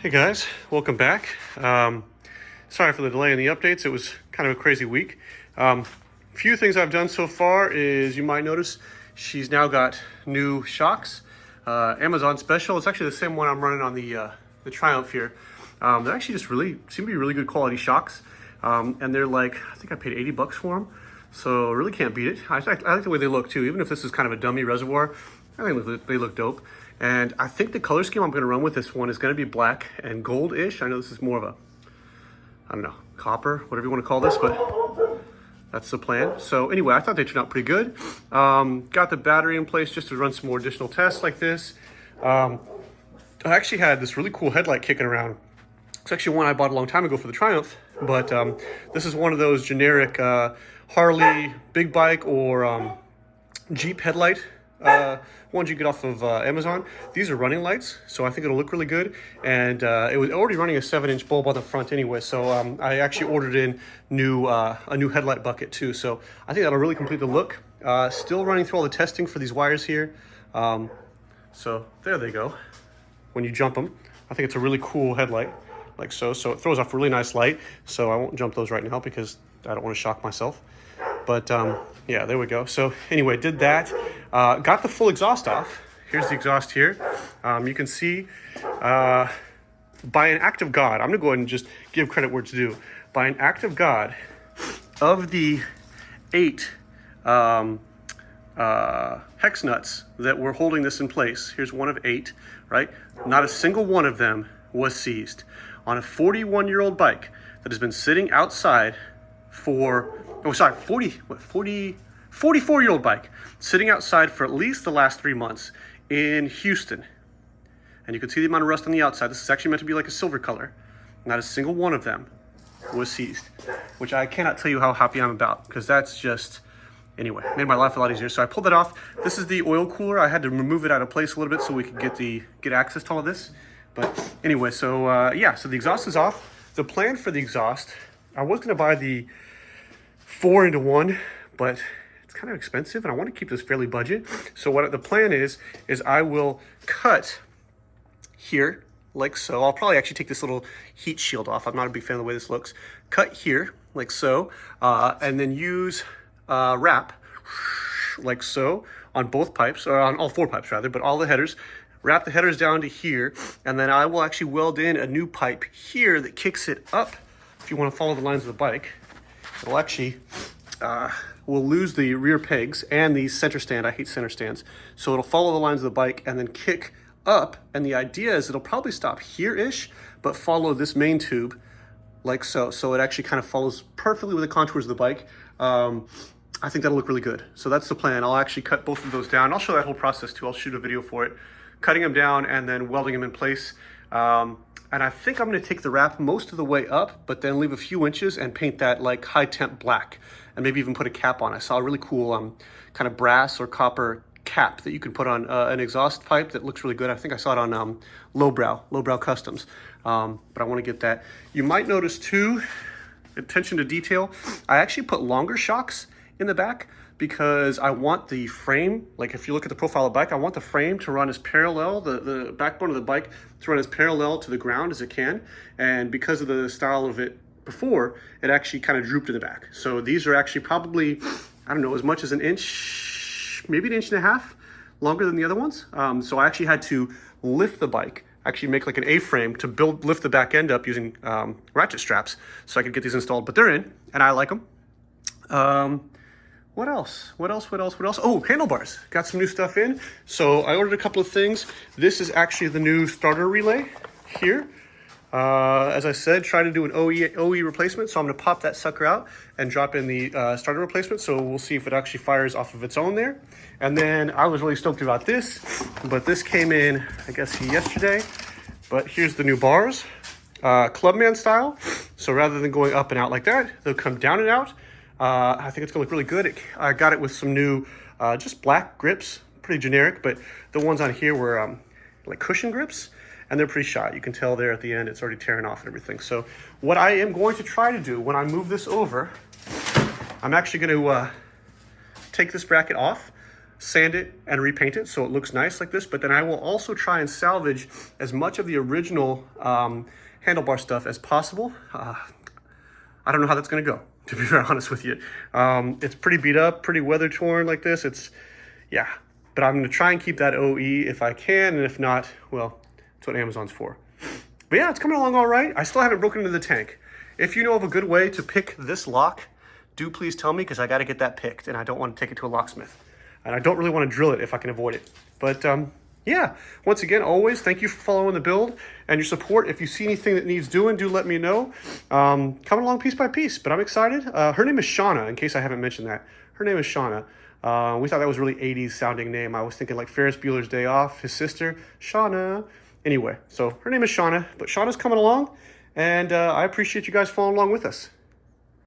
Hey guys, welcome back. Sorry for the delay in the updates. It was kind of a crazy week. Few things I've done so far is you might notice she's now got new shocks. Amazon special. It's actually the same one I'm running on the Triumph here. They're actually just really seem to be really good quality shocks, and they're like, I think I paid 80 bucks for them, so really can't beat it. I like the way they look too, even if this is kind of a dummy reservoir. I think they look dope. And I think the color scheme I'm going to run with this one is going to be black and gold-ish. I know this is more of a, I don't know, copper, whatever you want to call this, but that's the plan. So anyway, I thought they turned out pretty good. Got the battery in place just to run some more additional tests like this. I actually had this really cool headlight kicking around. It's actually one I bought a long time ago for the Triumph, but this is one of those generic Harley big bike or Jeep headlight ones you get off of Amazon. These are running lights, so I think it'll look really good. And it was already running a 7-inch bulb on the front anyway, so I actually ordered in a new headlight bucket too. So I think that'll really complete the look. Still running through all the testing for these wires here. So there they go. When you jump them, I think it's a really cool headlight, like so. So it throws off a really nice light. So I won't jump those right now because I don't want to shock myself. But yeah, there we go. So anyway, did that. Got the full exhaust off. Here's the exhaust here. You can see by an act of God, I'm going to go ahead and just give credit where it's due. By an act of God, of the 8 hex nuts that were holding this in place, here's one of 8, right? Not a single one of them was seized. On a 41-year-old bike that has been sitting outside for, 44-year-old bike sitting outside for at least the last 3 months in Houston. And you can see the amount of rust on the outside. This is actually meant to be like a silver color. Not a single one of them was seized, which I cannot tell you how happy I'm about, because that's just, anyway, made my life a lot easier. So I pulled that off. This is the oil cooler. I had to remove it out of place a little bit so we could get access to all of this. But anyway, so yeah, so the exhaust is off. The plan for the exhaust, I was going to buy the 4-into-1, but it's kind of expensive and I want to keep this fairly budget. So what the plan is I will cut here like so. I'll probably actually take this little heat shield off. I'm not a big fan of the way this looks. Cut here like so, and then use wrap like so on both pipes, or on all 4 pipes rather, but all the headers. Wrap the headers down to here, and then I will actually weld in a new pipe here that kicks it up. If you want to follow the lines of the bike, it'll actually, we'll lose the rear pegs and the center stand. I hate center stands. So it'll follow the lines of the bike and then kick up. And the idea is it'll probably stop here-ish, but follow this main tube like so. So it actually kind of follows perfectly with the contours of the bike. I think that'll look really good. So that's the plan. I'll actually cut both of those down. I'll show that whole process too. I'll shoot a video for it. Cutting them down and then welding them in place. And I think I'm going to take the wrap most of the way up, but then leave a few inches and paint that like high temp black, and maybe even put a cap on. I saw a really cool kind of brass or copper cap that you can put on an exhaust pipe that looks really good. I think I saw it on Lowbrow Customs, but I want to get that. You might notice too, attention to detail, I actually put longer shocks in the back because I want the frame, like if you look at the profile of the bike, I want the frame to run as parallel, the backbone of the bike to run as parallel to the ground as it can. And because of the style of it before, it actually kind of drooped in the back. So these are actually probably, I don't know, as much as an inch, maybe an inch and a half longer than the other ones. So I actually had to lift the bike, actually make like an A-frame to lift the back end up using ratchet straps so I could get these installed, but they're in and I like them. What else? Oh, handlebars. Got some new stuff in. So I ordered a couple of things. This is actually the new starter relay here. As I said, try to do an OE replacement. So I'm going to pop that sucker out and drop in the starter replacement. So we'll see if it actually fires off of its own there. And then I was really stoked about this, but this came in, I guess, yesterday. But here's the new bars, Clubman style. So rather than going up and out like that, they'll come down and out. I think it's gonna look really good. I got it with some new, just black grips, pretty generic, but the ones on here were like cushion grips, and they're pretty shot. You can tell there at the end, it's already tearing off and everything. So what I am going to try to do when I move this over, I'm actually gonna take this bracket off, sand it and repaint it so it looks nice like this, but then I will also try and salvage as much of the original handlebar stuff as possible. I don't know how that's gonna go, to be very honest with you. It's pretty beat up, pretty weather torn like this. Yeah, but I'm gonna try and keep that OE if I can, and if not, well, that's what Amazon's for. But yeah, it's coming along all right. I still haven't broken into the tank. If you know of a good way to pick this lock, do please tell me, because I gotta get that picked, and I don't want to take it to a locksmith. And I don't really want to drill it if I can avoid it. But yeah, once again, always thank you for following the build and your support. If you see anything that needs doing, do let me know. Coming along piece by piece, but I'm excited. Her name is Shauna, in case I haven't mentioned that. Her name is Shauna. We thought that was a really 80s sounding name. I was thinking like Ferris Bueller's Day Off, his sister, Shauna. Anyway, so her name is Shauna, but Shauna's coming along, and I appreciate you guys following along with us.